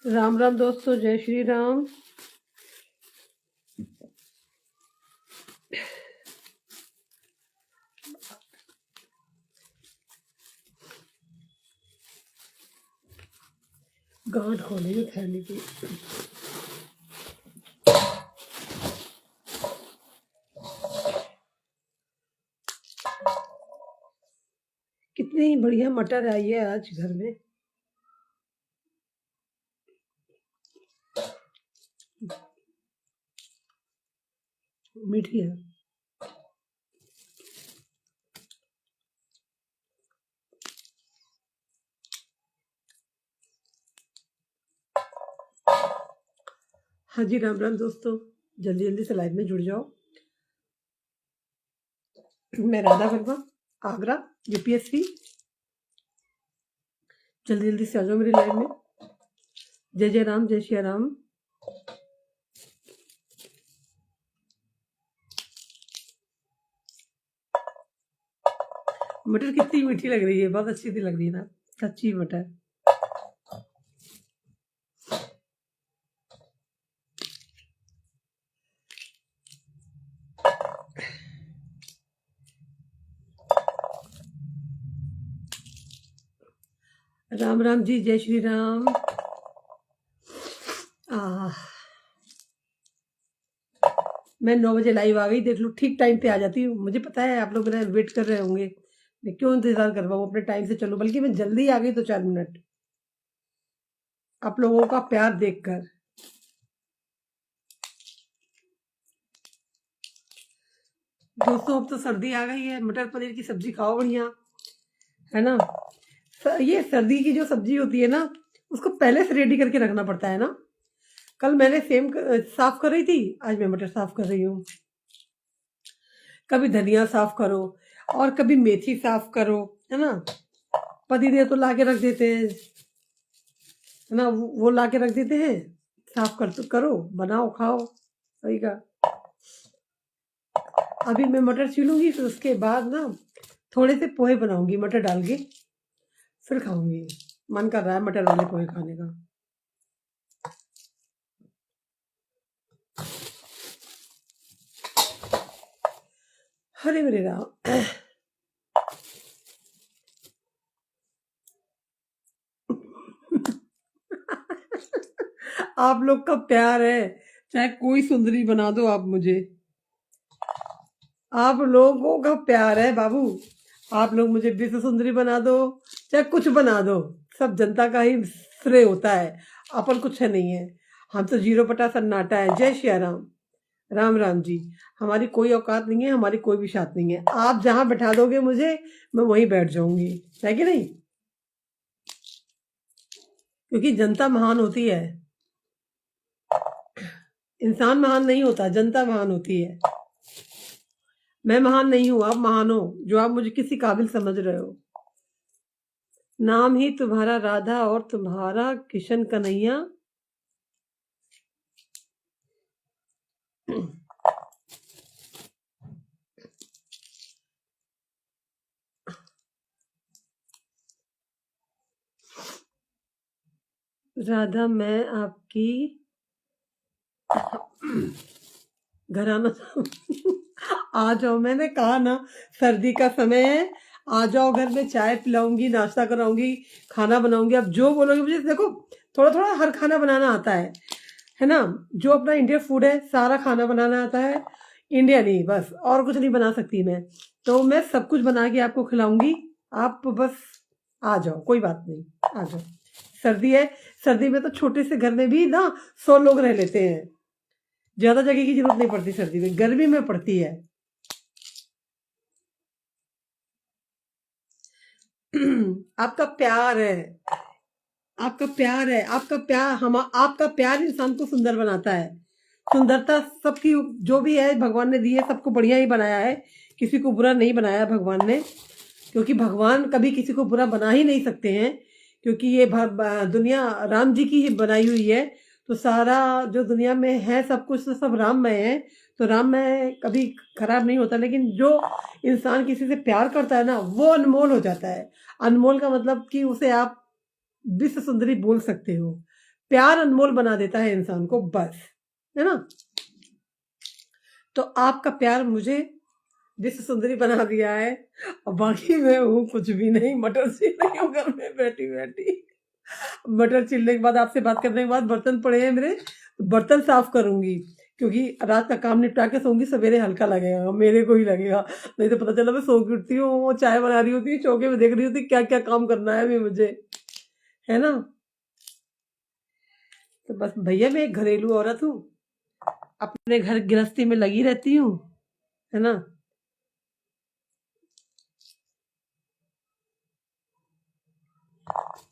राम राम दोस्तों, जय श्री राम। गांठ खोलेंगे थैली की। कितनी बढ़िया मटर आई है आज घर में। मीठी है। हाँ जी, राम राम दोस्तों, जल्दी जल्दी से लाइव में जुड़ जाओ। मैं राधा वर्मा, आगरा, यूपीएससी। जल्दी जल्दी से आ जाओ मेरी लाइव में। जय जय राम, जय श्री राम। मटर कितनी मीठी लग रही है, बहुत अच्छी सी लग रही है ना, कच्ची मटर। राम राम जी, जय श्री राम। मैं 9 बजे लाइव आ गई, देख लो ठीक टाइम पे आ जाती हूँ। मुझे पता है आप लोग मेरा वेट कर रहे होंगे, मैं क्यों इंतजार करवाऊँ, अपने टाइम से चलो। बल्कि मैं जल्दी आ गई तो 4 मिनट आप लोगों का प्यार देखकर। दोस्तों अब तो सर्दी आ गई है, मटर पनीर की सब्जी खाओ बढ़िया, है ना। ये सर्दी की जो सब्जी होती है ना, उसको पहले से रेडी करके रखना पड़ता है ना। कल मैंने सेम साफ कर रही थी, आज मैं मटर साफ कर रही हूँ। कभी धनिया साफ करो और कभी मेथी साफ करो, है ना। पति देव तो ला के रख देते हैं, है ना, वो ला के रख देते हैं। साफ कर तो करो, बनाओ, खाओ, सही का। अभी मैं मटर छीलूंगी, फिर उसके बाद ना थोड़े से पोहे बनाऊंगी मटर डाल के, फिर खाऊंगी। मन कर रहा है मटर वाले पोहे खाने का। हरे मेरे राम। आप लोग का प्यार है, चाहे कोई सुंदरी बना दो आप मुझे। आप लोगों का प्यार है बाबू, आप लोग मुझे विश्व सुंदरी बना दो, चाहे कुछ बना दो, सब जनता का ही श्रेय होता है, अपन कुछ है नहीं है। हम तो जीरो पटा सन्नाटा है। जय श्री राम। राम राम जी। हमारी कोई औकात नहीं है, हमारी कोई भी शात नहीं है। आप जहां बैठा दोगे मुझे, मैं वहीं बैठ जाऊंगी, है कि नहीं। क्योंकि जनता महान होती है, इंसान महान नहीं होता, जनता महान होती है। मैं महान नहीं हूं, आप महान हो, जो आप मुझे किसी काबिल समझ रहे हो। नाम ही तुम्हारा राधा और तुम्हारा किशन कन्हैया। राधा मैं आपकी घराना। आ जाओ, मैंने कहा ना, सर्दी का समय है, आ जाओ घर में, चाय पिलाऊंगी, नाश्ता कराऊंगी, खाना बनाऊंगी। आप जो बोलोगे मुझे, देखो थोड़ा थोड़ा हर खाना बनाना आता है ना। जो अपना इंडिया फूड है, सारा खाना बनाना आता है। इंडिया नहीं, बस और कुछ नहीं बना सकती मैं, तो मैं सब कुछ बना के आपको खिलाऊंगी। आप बस आ जाओ, कोई बात नहीं, आ जाओ। सर्दी है, सर्दी में तो छोटे से घर में भी ना 100 लोग रह लेते हैं। ज्यादा जगह की जरूरत नहीं पड़ती सर्दी में, गर्मी में पड़ती है। आपका प्यार है, आपका प्यार है, आपका प्यार, हम आपका प्यार इंसान को सुंदर बनाता है। सुंदरता सबकी जो भी है भगवान ने दी है, सबको बढ़िया ही बनाया है, किसी को बुरा नहीं बनाया भगवान ने। क्योंकि भगवान कभी किसी को बुरा बना ही नहीं सकते हैं, क्योंकि ये दुनिया राम जी की ही बनाई हुई है। तो सारा जो दुनिया में है, सब कुछ तो सब राममय है, तो राममय कभी खराब नहीं होता। लेकिन जो इंसान किसी से प्यार करता है ना, वो अनमोल हो जाता है। अनमोल का मतलब कि उसे आप विश्व सुंदरी बोल सकते हो। प्यार अनमोल बना देता है इंसान को, बस, है ना। तो आपका प्यार मुझे विश्व सुंदरी बना दिया है, और बाकी मैं हूँ कुछ भी नहीं, मटर छील रही हूँ घर में बैठी बैठी। मटर छीलने के बाद, आपसे बात करने के बाद बर्तन पड़े हैं मेरे, तो बर्तन साफ करूंगी, क्योंकि रात का काम निपटा के सोऊंगी, सवेरे हल्का लगेगा, मेरे को ही लगेगा। नहीं तो पता चला मैं सो के उठती हूँ, वो चाय बना रही होती, चौके में देख रही होती क्या क्या काम करना है अभी मुझे, है ना। तो बस भैया, मैं एक घरेलू औरत हूँ, अपने घर गृहस्थी में लगी रहती हूँ, है ना।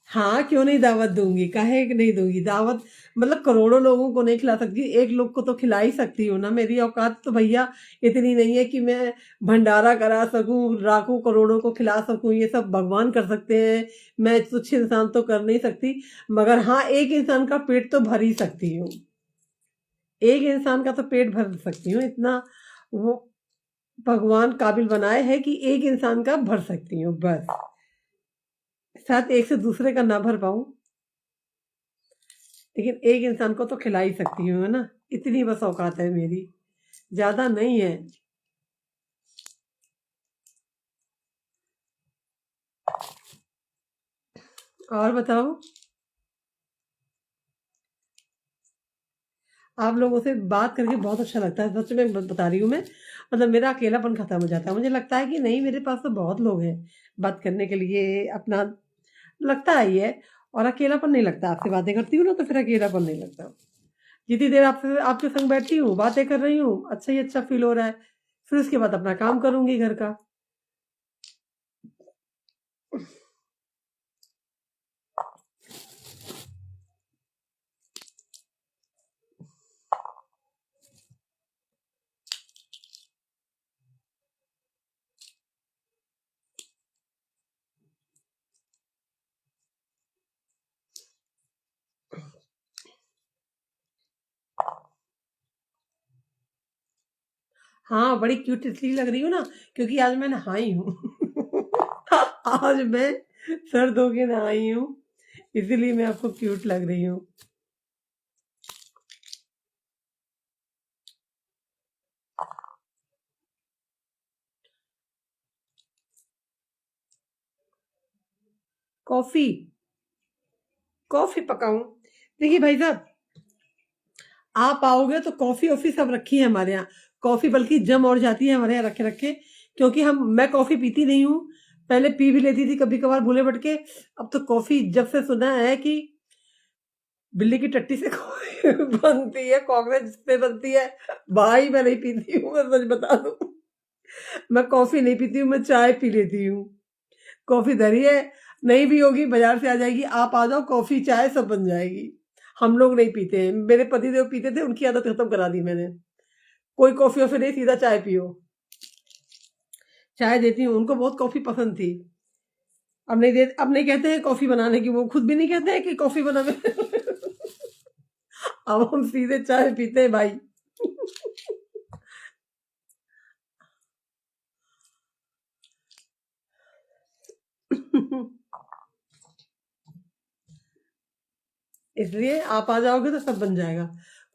हाँ, क्यों नहीं दावत दूंगी, काहे कि नहीं दूंगी दावत। मतलब करोड़ों लोगों को नहीं खिला सकती, एक लोग को तो खिला ही सकती हूँ ना। मेरी औकात तो भैया इतनी नहीं है कि मैं भंडारा करा सकूं, लाखों करोड़ों को खिला सकूं, ये सब भगवान कर सकते हैं, मैं तुच्छ इंसान तो कर नहीं सकती। मगर हाँ, एक इंसान का पेट तो भर ही सकती हूँ, एक इंसान का तो पेट भर सकती हूँ, इतना वो भगवान काबिल बनाए है कि एक इंसान का भर सकती हूँ, बस। साथ एक से दूसरे का ना भर पाऊं, लेकिन एक इंसान को तो खिला ही सकती हूँ, है ना। इतनी बस औकात है मेरी, ज्यादा नहीं है। और बताओ, आप लोगों से बात करके बहुत अच्छा लगता है, सच में बता रही हूँ मैं। मतलब मेरा अकेलापन खत्म हो जाता है, मुझे लगता है कि नहीं, मेरे पास तो बहुत लोग हैं बात करने के लिए, अपना लगता है ये। और अकेलापन नहीं लगता, आपसे बातें करती हूँ ना, तो फिर अकेलापन नहीं लगता। जितनी देर आपसे आपके संग बैठी हूँ, बातें कर रही हूँ, अच्छा ही अच्छा फील हो रहा है। फिर उसके बाद अपना काम करूंगी घर का। हाँ, बड़ी क्यूट इसलिए लग रही हूँ ना, क्योंकि आज मैं नहाई हूँ। आज मैं सर धो के नहाई हूँ, इसीलिए मैं आपको क्यूट लग रही हूँ। कॉफी, कॉफी पकाऊं? देखिए भाई साहब, आप आओगे तो कॉफी ऑफी सब रखी है हमारे यहाँ। कॉफी बल्कि जम और जाती है हमारे यहाँ रखे रखे, क्योंकि हम मैं कॉफी पीती नहीं हूँ। पहले पी भी लेती थी कभी कभार भूले भटके। अब तो कॉफी जब से सुना है कि बिल्ली की टट्टी से बनती है, कॉकरोच से बनती है, भाई मैं नहीं पीती हूँ, मैं सच बता दूं। मैं कॉफी नहीं पीती हूँ, मैं चाय पी लेती हूँ। कॉफी धरी है, नहीं भी होगी बाजार से आ जाएगी, आप आ जाओ, कॉफी चाय सब बन जाएगी। हम लोग नहीं पीते हैं, मेरे पति देव पीते थे, उनकी आदत खत्म करा दी मैंने। कोई कॉफी वॉफी नहीं, सीधा चाय पियो। चाय देती हूँ, उनको बहुत कॉफी पसंद थी। अब नहीं कहते हैं कॉफी बनाने की, वो खुद भी नहीं कहते हैं कि कॉफी बना। अब हम सीधे चाय पीते हैं भाई। इसलिए आप आ जाओगे तो सब बन जाएगा।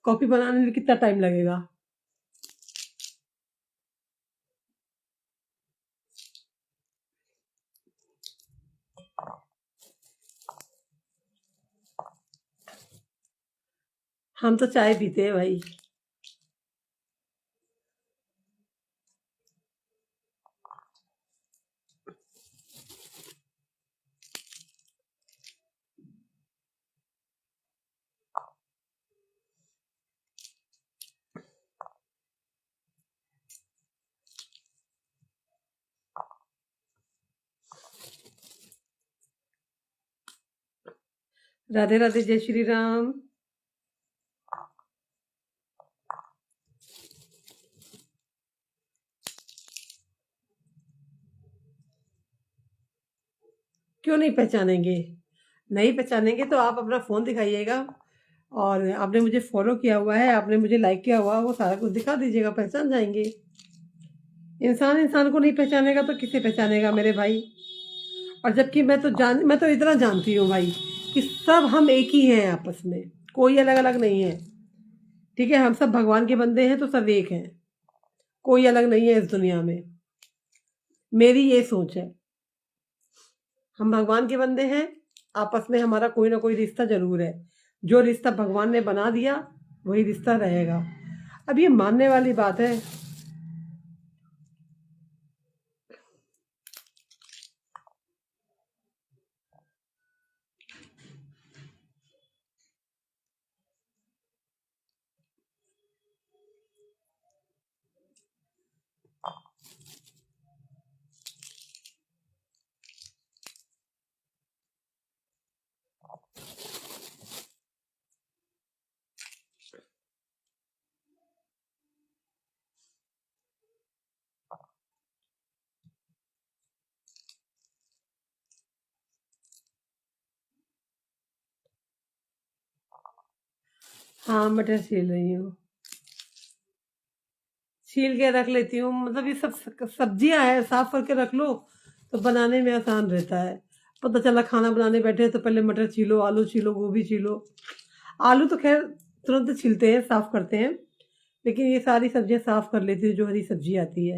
कॉफी बनाने में कितना टाइम लगेगा? हम तो चाय पीते हैं भाई। राधे राधे, जय श्री राम। क्यों नहीं पहचानेंगे? नहीं पहचानेंगे तो आप अपना फ़ोन दिखाइएगा, और आपने मुझे फ़ॉलो किया हुआ है, आपने मुझे लाइक किया हुआ है, वो सारा कुछ दिखा दीजिएगा, पहचान जाएँगे। इंसान इंसान को नहीं पहचानेगा तो किसे पहचानेगा मेरे भाई? और जबकि मैं तो इतना जानती हूँ भाई, कि सब हम एक ही हैं आपस में, कोई अलग अलग नहीं है। ठीक है, हम सब भगवान के बंदे हैं तो सब एक हैं, कोई अलग नहीं है इस दुनिया में। मेरी ये सोच है, हम भगवान के बंदे हैं, आपस में हमारा कोई ना कोई रिश्ता जरूर है। जो रिश्ता भगवान ने बना दिया वही रिश्ता रहेगा। अब ये मानने वाली बात है। हाँ, मटर छील रही हूँ, छील के रख लेती हूँ। मतलब ये सब सब्जियां है, साफ करके रख लो तो बनाने में आसान रहता है। पता चला खाना बनाने बैठे तो पहले मटर छीलो, आलू छीलो, गोभी छीलो। आलू तो खैर तुरंत छीलते हैं, साफ करते हैं, लेकिन ये सारी सब्जियां साफ कर लेती हूँ जो हरी सब्जी आती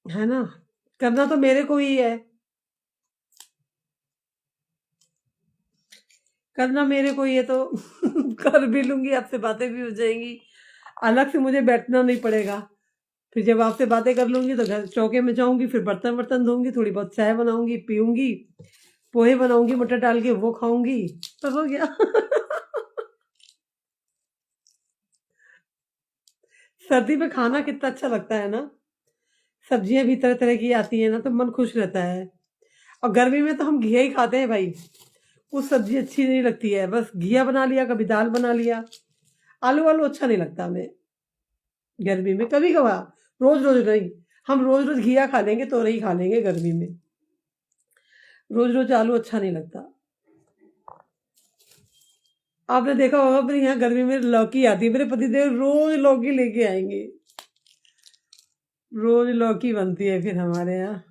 है ना। करना तो मेरे को ही है, करना मेरे को ही है तो कर भी लूंगी, आपसे बातें भी हो जाएंगी, अलग से मुझे बैठना नहीं पड़ेगा। फिर जब आपसे बातें कर लूंगी तो घर चौके में जाऊंगी, फिर बर्तन वर्तन धोऊंगी, थोड़ी बहुत चाय बनाऊंगी, पीऊंगी, पोहे बनाऊंगी मटर डाल के, वो खाऊंगी, बस हो गया। सर्दी में खाना कितना अच्छा लगता है ना, सब्जियां भी तरह तरह की आती है ना, तो मन खुश रहता है। और गर्मी में तो हम घिया ही खाते हैं भाई, कुछ सब्जी अच्छी नहीं लगती है, बस घिया बना लिया, कभी दाल बना लिया। आलू वालू अच्छा नहीं लगता हमें गर्मी में, कभी कभार, रोज रोज नहीं। हम रोज रोज घिया खा लेंगे तो नहीं खा लेंगे गर्मी में, रोज रोज आलू अच्छा नहीं लगता। आपने देखा होगा मेरे यहाँ गर्मी में लौकी आती है, मेरे पतिदेव रोज लौकी लेके आएंगे, रोज लौकी बनती है फिर हमारे यहाँ।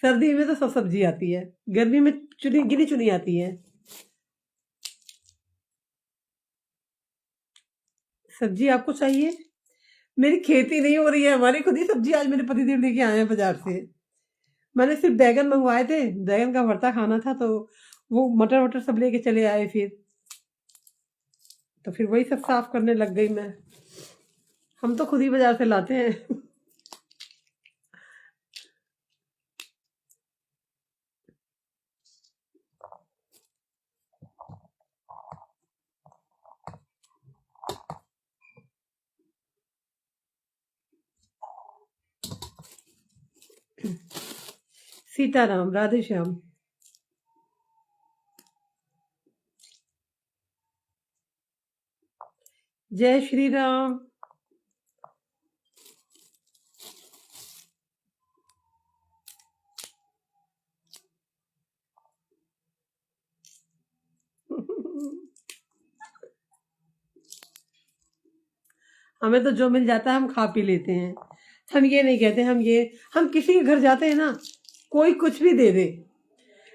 सर्दी में तो सब सब्जी आती है, गर्मी में चुनी गिनी चुनी आती है सब्जी। आपको चाहिए? मेरी खेती नहीं हो रही है, हमारी खुद ही सब्जी आज मेरे पतिदेव लेके आए हैं बाजार से। मैंने सिर्फ बैगन मंगवाए थे, बैगन का भरता खाना था, तो वो मटर वटर सब लेके चले आए फिर, तो फिर वही सब साफ करने लग गई मैं। हम तो खुद ही बाजार से लाते हैं। सीताराम, राधे श्याम। जय श्री राम। हमें तो जो मिल जाता है हम खा पी लेते हैं। हम ये नहीं कहते, हम किसी के घर जाते हैं ना, कोई कुछ भी दे दे,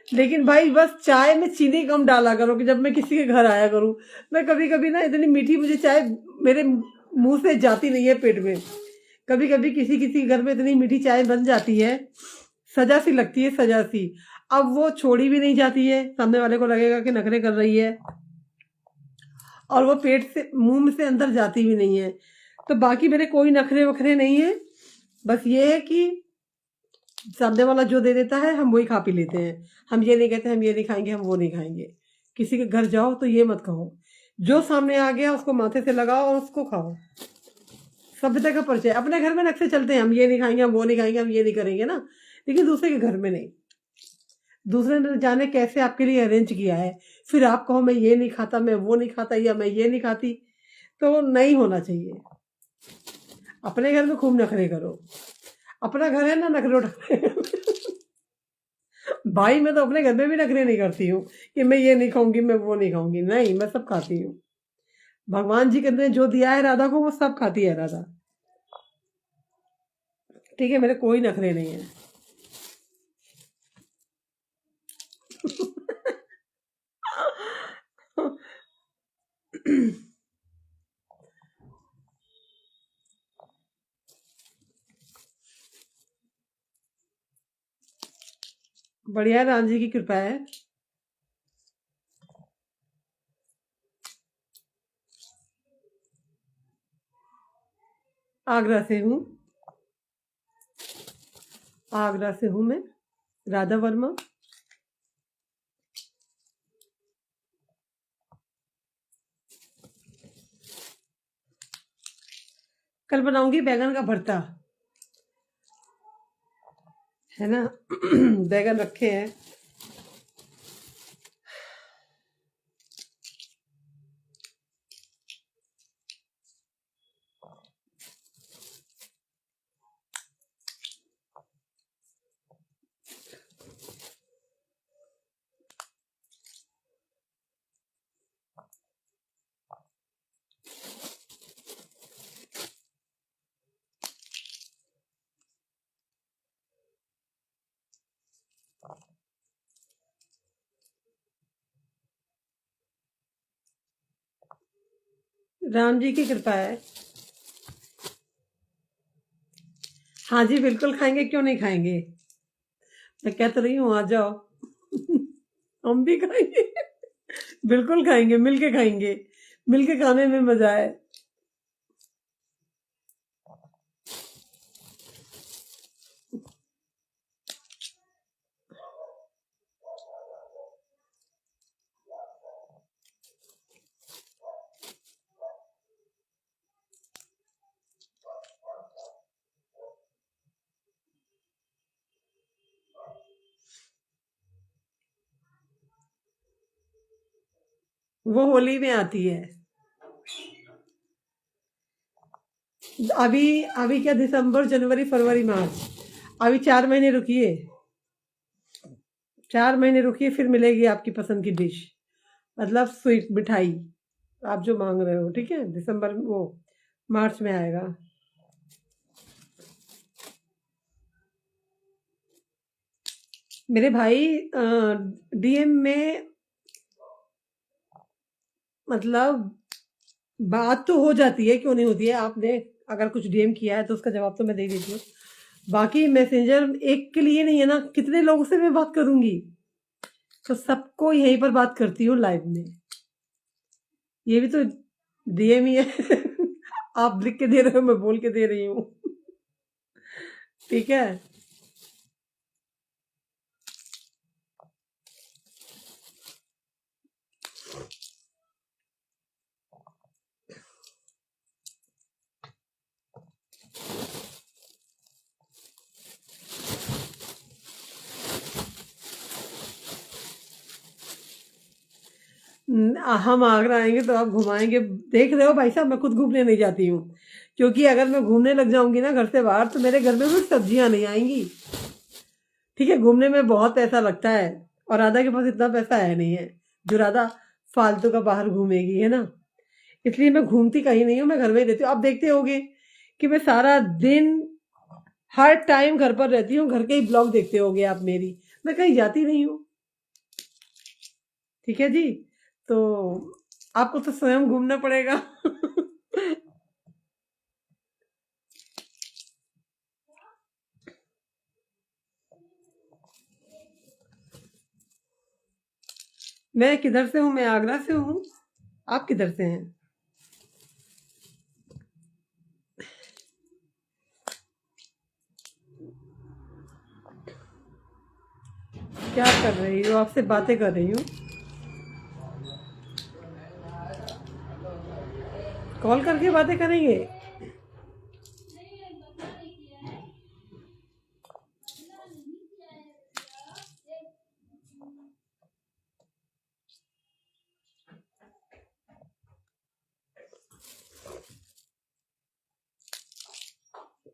लेकिन भाई बस चाय में चीनी कम डाला करो कि जब मैं किसी के घर आया करूं। मैं कभी कभी ना इतनी मीठी मुझे चाय मेरे मुंह से जाती नहीं है पेट में। कभी कभी किसी किसी घर में इतनी मीठी चाय बन जाती है, सजा सी लगती है, सजा सी। अब वो छोड़ी भी नहीं जाती है, सामने वाले को लगेगा कि नखरे कर रही है, और वो पेट से मुंह में से अंदर जाती भी नहीं है। तो बाकी मेरे कोई नखरे वखरे नहीं है, बस ये है कि सामने वाला जो दे देता है हम वही खा पी लेते हैं। हम ये नहीं कहते हम ये नहीं खाएंगे, हम वो नहीं खाएंगे। किसी के घर जाओ तो ये मत कहो, जो सामने आ गया उसको माथे से लगाओ और उसको खाओ। सभ्यता का परिचय। अपने घर में नक्शे चलते हैं, हम ये नहीं खाएंगे, हम वो नहीं खाएंगे, हम ये नहीं करेंगे ना, लेकिन दूसरे के घर में नहीं। दूसरे ने जाने कैसे आपके लिए अरेंज किया है, फिर आप कहो मैं ये नहीं खाता, मैं वो नहीं खाता, या मैं ये नहीं खाती, तो नहीं होना चाहिए। अपने घर में खूब नखरे करो, अपना घर है ना, नखरे उठाने। भाई मैं तो अपने घर में भी नखरे नहीं करती हूँ कि मैं ये नहीं खाऊंगी, मैं वो नहीं खाऊंगी, नहीं, मैं सब खाती हूँ। भगवान जी ने जो दिया है राधा को वो सब खाती है राधा। ठीक है, मेरे कोई नखरे नहीं है। बढ़िया, राम जी की कृपा है। आगरा से हूँ। आगरा से हूँ मैं, राधा वर्मा। कल बनाऊंगी बैगन का भरता, है ना। बैगन रखे हैं। राम जी की कृपा है। हाँ जी, बिल्कुल खाएंगे, क्यों नहीं खाएंगे। मैं कह तो रही हूँ, आ जाओ। हम भी खाएंगे। बिल्कुल खाएंगे, मिलके खाएंगे। मिलके खाने में मजा है। वो होली में आती है। अभी अभी क्या, दिसंबर, जनवरी, फरवरी, मार्च, अभी 4 महीने रुकिए। 4 महीने रुकिए, फिर मिलेगी आपकी पसंद की डिश। मतलब स्वीट मिठाई, आप जो मांग रहे हो। ठीक है, दिसंबर वो मार्च में आएगा। मेरे भाई, डीएम में, मतलब बात तो हो जाती है, क्यों नहीं होती है। आपने अगर कुछ डीएम किया है तो उसका जवाब तो मैं दे देती हूँ। बाकी मैसेंजर एक के लिए नहीं है ना, कितने लोगों से मैं बात करूंगी। तो सबको यहीं पर बात करती हूँ लाइव में। ये भी तो डीएम ही है। आप लिख के दे रहे हो, मैं बोल के दे रही हूँ। ठीक है। हम आगरा आएंगे तो आप घुमाएंगे। देख रहे हो भाई साहब, मैं खुद घूमने नहीं जाती हूँ, क्योंकि अगर मैं घूमने लग जाऊंगी ना घर से बाहर, तो मेरे घर में भी सब्जियां नहीं आएंगी। ठीक है, घूमने में बहुत पैसा लगता है, और राधा के पास इतना पैसा है नहीं है जो राधा फालतू का बाहर घूमेगी, है ना। इसलिए मैं घूमती कहीं नहीं हूँ, मैं घर में ही रहती हूँ। आप देखते होगे कि मैं सारा दिन हर टाइम घर पर रहती हूँ, घर के ही ब्लॉग देखते होगे आप मेरी। मैं कहीं जाती नहीं हूँ। ठीक है जी। तो आपको तो स्वयं घूमना पड़ेगा। मैं किधर से हूँ? मैं आगरा से हूँ। आप किधर से हैं? क्या कर रही हो? आपसे बातें कर रही हूँ। कॉल करके बातें करेंगे?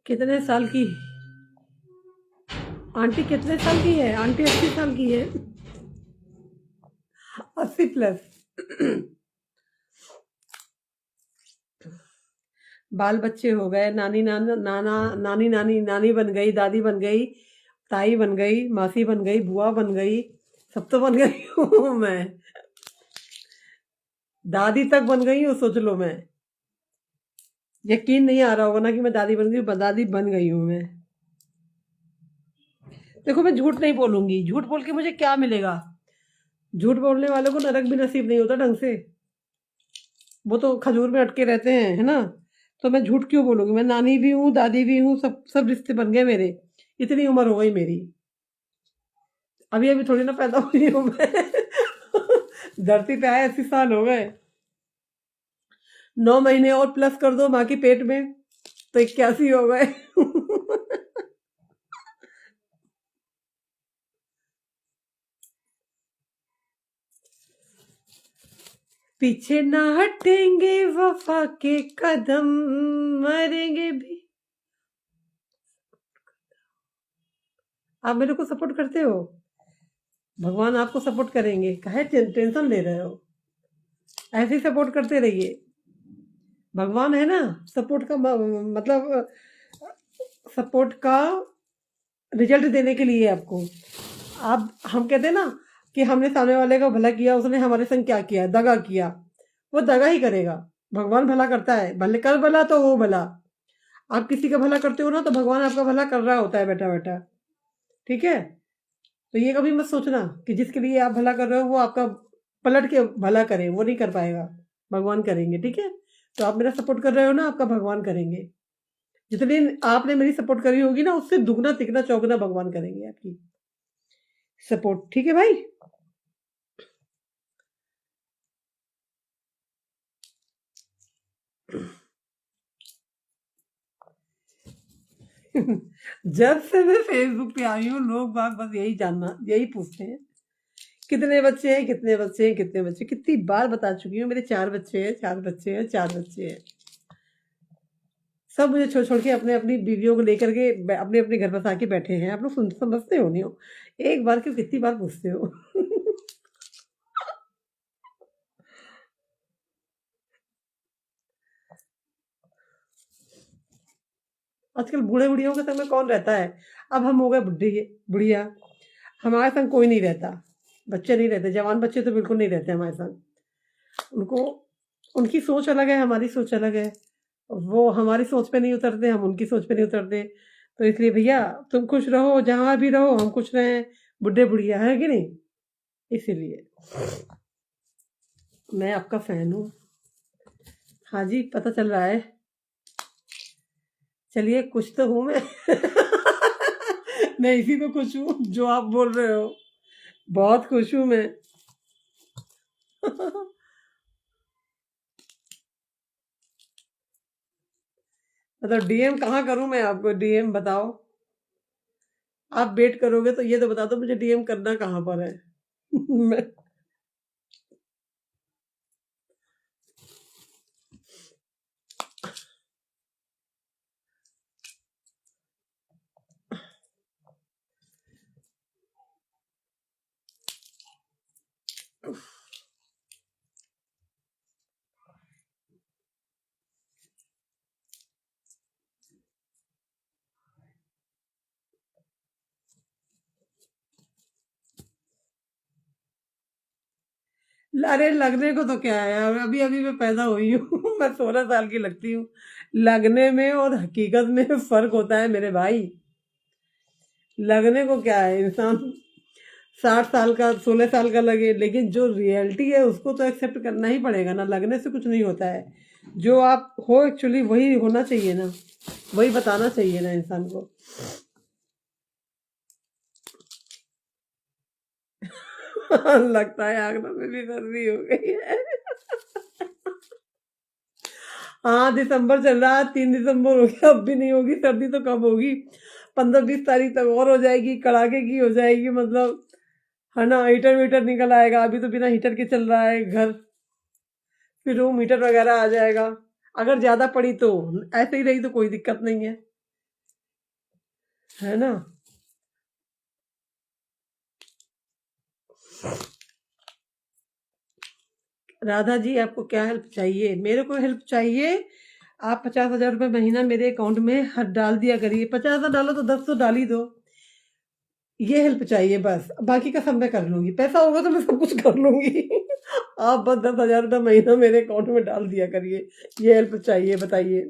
कितने साल की आंटी? कितने साल की है आंटी? 80 साल की है। 80+। बाल बच्चे हो गए, नानी नाना नाना नानी नानी नानी बन गई, दादी बन गई, ताई बन गई, मासी बन गई, बुआ बन गई, सब तो बन गई हूँ मैं। दादी तक बन गई हूँ, सोच लो। मैं यकीन नहीं आ रहा होगा ना कि मैं दादी बन गई हूँ, दादी बन गई हूँ मैं। देखो मैं झूठ नहीं बोलूंगी, झूठ बोल के मुझे क्या मिलेगा? झूठ बोलने वालों को नरक भी नसीब नहीं होता ढंग से, वो तो खजूर में अटके रहते हैं, है ना? तो मैं झूठ क्यों बोलूंगी? मैं नानी भी हूँ, दादी भी हूँ, सब सब रिश्ते बन गए मेरे। इतनी उम्र हो गई मेरी, अभी अभी थोड़ी ना पैदा हुई हूँ मैं। धरती पे आए 80 साल हो गए। 9 महीने और प्लस कर दो माँ के पेट में तो 81 हो गए। पीछे ना हटेंगे वफा के कदम, मरेंगे भी। आप मेरे को सपोर्ट करते हो, भगवान आपको सपोर्ट करेंगे, काहे टेंशन ले रहे हो? ऐसे ही सपोर्ट करते रहिए, भगवान है ना। सपोर्ट का मतलब सपोर्ट का रिजल्ट देने के लिए आपको। आप हम कहते हैं ना कि हमने सामने वाले का भला किया, उसने हमारे संग क्या किया, दगा किया, वो दगा ही करेगा। भगवान भला करता है, भले कर भला तो वो भला। आप किसी का भला करते हो ना तो भगवान आपका भला कर रहा होता है बेटा बेटा, ठीक है? तो ये कभी मत सोचना कि जिसके लिए आप भला कर रहे हो वो आपका पलट के भला करे, वो नहीं कर पाएगा, भगवान करेंगे, ठीक है? तो आप मेरा सपोर्ट कर रहे हो ना, आपका भगवान करेंगे। जितनी आपने मेरी सपोर्ट करी होगी ना, उससे दुगना तिगना चौगुना भगवान करेंगे आपकी सपोर्ट, ठीक है भाई? जब से मैं फेसबुक पे आई हूँ, लोग बाग बस यही जानना, यही पूछते हैं कितने बच्चे हैं, कितने बच्चे हैं, कितने बच्चे। कितनी बार बता चुकी हूँ, मेरे 4 बच्चे हैं, 4 बच्चे हैं, 4 बच्चे हैं। सब मुझे छोड़ छोड़ के अपने अपनी बीवियों को लेकर के अपने अपने घर बसा के बैठे हैं। आप लोग सुन समझते हो नहीं हो? एक बार क्यों कितनी बार पूछते हो? आजकल बूढ़े बुढ़ियों के संग में कौन रहता है? अब हम हो गए बुढ़ी बुढ़िया, हमारे संग कोई नहीं रहता। बच्चे नहीं रहते, जवान बच्चे तो बिल्कुल नहीं रहते हमारे संग। उनको उनकी सोच अलग है, हमारी सोच अलग है। वो हमारी सोच पे नहीं उतरते, हम उनकी सोच पे नहीं उतरते। तो इसलिए भैया तुम खुश रहो, जहाँ भी रहो हम खुश रहें, बुढ़े बुढ़िया है कि नहीं? इसीलिए मैं आपका फैन हूँ। हाँ जी, पता चल रहा है। चलिए कुछ तो हूँ मैं। मैं इसी में खुश हूँ जो आप बोल रहे हो, बहुत खुश हूँ मैं। मतलब डीएम कहाँ करूँ मैं आपको? डीएम बताओ, आप वेट करोगे तो ये तो बता दो मुझे डीएम करना कहाँ पर है। मैं अरे लगने को तो क्या है, अभी अभी मैं पैदा हुई हूँ। मैं 16 साल की लगती हूँ। लगने में और हकीकत में फर्क होता है मेरे भाई। लगने को क्या है, इंसान 60 साल का 16 साल का लगे, लेकिन जो रियलिटी है उसको तो एक्सेप्ट करना ही पड़ेगा ना। लगने से कुछ नहीं होता है, जो आप हो एक्चुअली वही होना चाहिए ना, वही बताना चाहिए ना इंसान को। लगता है आगरा में भी सर्दी हो गई है। हाँ दिसंबर चल रहा है, 3 दिसंबर हो गया, अब भी नहीं होगी सर्दी तो कब होगी? 15-20 तारीख तक और हो जाएगी, कड़ाके की हो जाएगी मतलब, है ना? हीटर वीटर निकल आएगा, अभी तो बिना हीटर के चल रहा है घर, फिर रूम हीटर वगैरह आ जाएगा। अगर ज्यादा पड़ी तो, ऐसे ही रही तो कोई दिक्कत नहीं है ना? राधा जी आपको क्या हेल्प चाहिए? मेरे को हेल्प चाहिए, आप 50,000 रुपये महीना मेरे अकाउंट में हर डाल दिया करिए। 50 ना डालो तो 10 तो डाल ही दो। ये हेल्प चाहिए बस, बाकी का सब मैं कर लूंगी। पैसा होगा तो मैं सब कुछ कर लूंगी। आप बस 10,000 रुपये महीना मेरे अकाउंट में डाल दिया करिए, ये हेल्प चाहिए बताइए।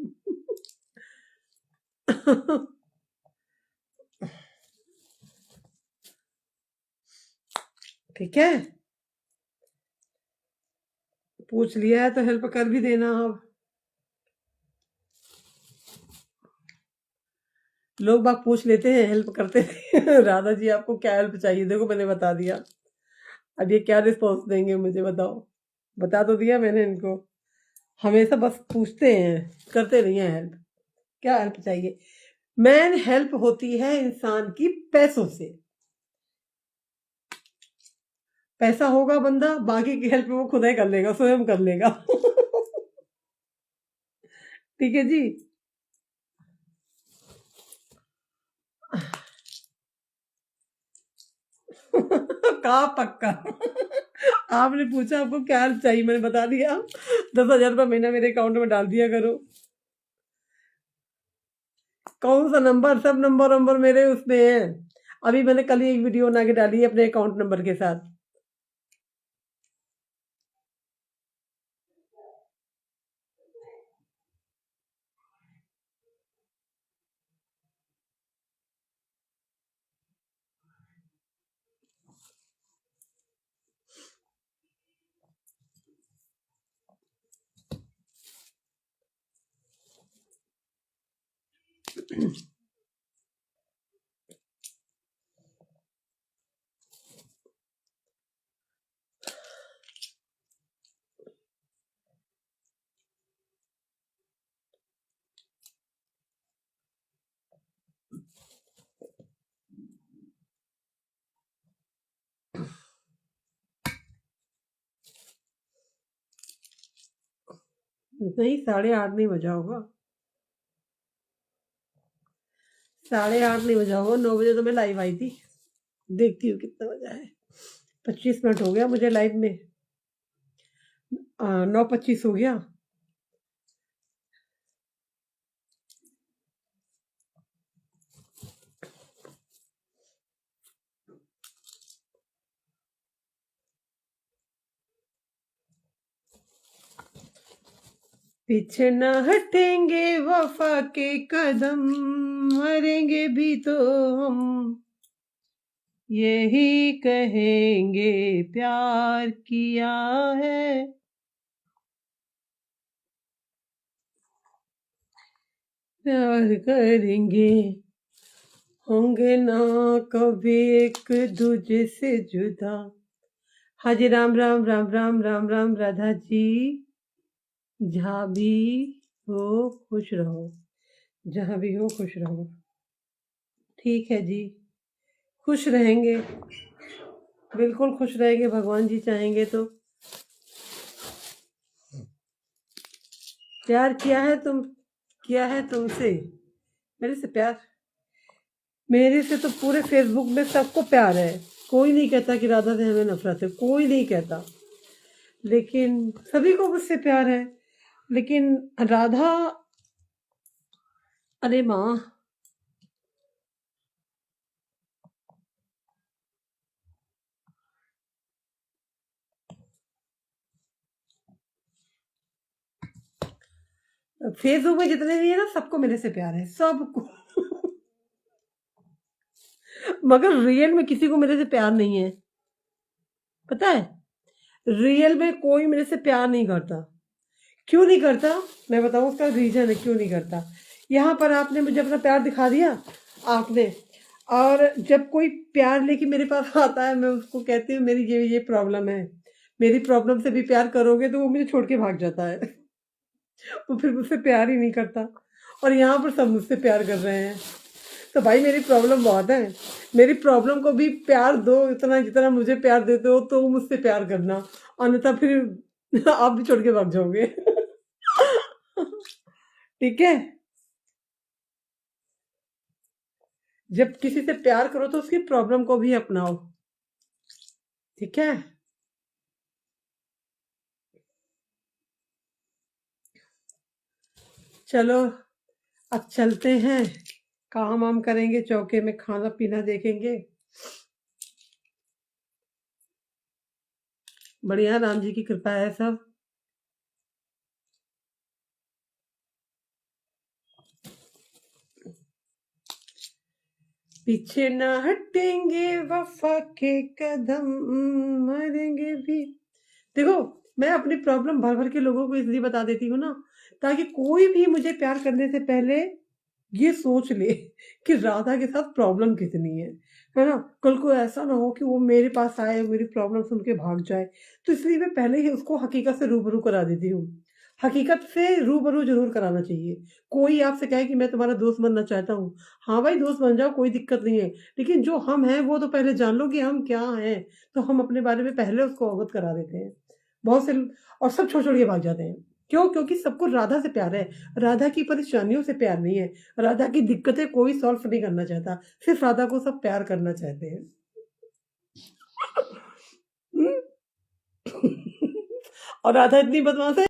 ठीक है, पूछ लिया है तो हेल्प कर भी देना। अब लोग बाग पूछ लेते हैं, हेल्प करते हैं। राधा जी आपको क्या हेल्प चाहिए, देखो मैंने बता दिया। अब ये क्या रिस्पॉन्स देंगे मुझे बताओ, बता तो दिया मैंने इनको। हमेशा बस पूछते हैं, करते नहीं है हेल्प। क्या हेल्प चाहिए? मैन हेल्प होती है इंसान की पैसों से। पैसा होगा बंदा, बाकी की हेल्प वो खुद ही कर लेगा, स्वयं कर लेगा। ठीक है जी। कहा पक्का। आपने पूछा आपको क्या हेल्प चाहिए, मैंने बता दिया। 10,000 रुपये महीना मेरे अकाउंट में डाल दिया करो। कौन सा नंबर? सब नंबर नंबर मेरे उसमें है। अभी मैंने कल ही एक वीडियो बना के डाली है अपने अकाउंट नंबर के साथ। नहीं, 8:30 नहीं बजा होगा। 8:30 नहीं बजा होगा, 9 बजे तो मैं लाइव आई थी। देखती हूँ कितना बजा है। 25 मिनट हो गया मुझे लाइव में। 9:25 हो गया। पीछे न हटेंगे वफा के कदम, मरेंगे भी तो हम यही कहेंगे प्यार किया है। प्यार करेंगे, होंगे ना कभी एक दूजे से जुदा। हाँ जी, राम राम राम राम राम राम राधा जी। जहाँ भी हो खुश रहो, जहाँ भी हो खुश रहो। ठीक है जी, खुश रहेंगे, बिल्कुल खुश रहेंगे, भगवान जी चाहेंगे तो। प्यार किया है तुमसे, मेरे से प्यार, मेरे से तो पूरे फेसबुक में सबको प्यार है। कोई नहीं कहता कि राधा से हमें नफरत है, कोई नहीं कहता। लेकिन सभी को मुझसे प्यार है। लेकिन राधा, अरे माँ, फेसबुक में जितने भी है ना, सबको मेरे से प्यार है, सबको। मगर रियल में किसी को मेरे से प्यार नहीं है, पता है। रियल में कोई मेरे से प्यार नहीं करता। क्यों नहीं करता, मैं बताऊं उसका रीजन है क्यों नहीं करता। यहाँ पर आपने मुझे अपना प्यार दिखा दिया, आपने। और जब कोई प्यार लेके मेरे पास आता है, मैं उसको कहती हूँ मेरी ये प्रॉब्लम है, मेरी प्रॉब्लम से भी प्यार करोगे, तो वो मुझे छोड़ के भाग जाता है। वो फिर मुझसे प्यार ही नहीं करता। और यहाँ पर सब मुझसे प्यार कर रहे हैं। तो भाई मेरी प्रॉब्लम बहुत है, मेरी प्रॉब्लम को भी प्यार दो, इतना जितना मुझे प्यार देते हो तो मुझसे प्यार करना, अन्यथा फिर आप भी छोड़ के भाग जाओगे। ठीक है। जब किसी से प्यार करो तो उसकी प्रॉब्लम को भी अपनाओ। ठीक है। चलो, अब चलते हैं, काम वाम करेंगे, चौके में खाना पीना देखेंगे। बढ़िया, राम जी की कृपा है सब। पीछे न हटेंगे वफा के कदम, मरेंगे भी। देखो, मैं अपनी प्रॉब्लम भर भर के लोगों को इसलिए बता देती हूँ ना, ताकि कोई भी मुझे प्यार करने से पहले ये सोच ले कि राधा के साथ प्रॉब्लम कितनी है ना? कल को ऐसा ना हो कि वो मेरे पास आए, मेरी प्रॉब्लम सुन के भाग जाए। तो इसलिए मैं पहले ही उसको हकीकत से रूबरू करा देती हूँ। हकीकत से रूबरू ज़रूर कराना चाहिए। कोई आपसे कहे कि मैं तुम्हारा दोस्त बनना चाहता हूँ, हाँ भाई दोस्त बन जाओ, कोई दिक्कत नहीं है। लेकिन जो हम हैं वो तो पहले जान लो कि हम क्या हैं, तो हम अपने बारे में पहले उसको अवगत करा देते हैं। बहुत से और सब छोड़-छोड़ के भाग जाते हैं। क्यों? क्योंकि सबको राधा से प्यार है। राधा की परेशानियों से प्यार नहीं है। राधा की दिक्कतें कोई सॉल्व नहीं करना चाहता। सिर्फ़ राधा को सब प्यार करना चाहते हैं। हुँ। और राधा इतनी बदमाश है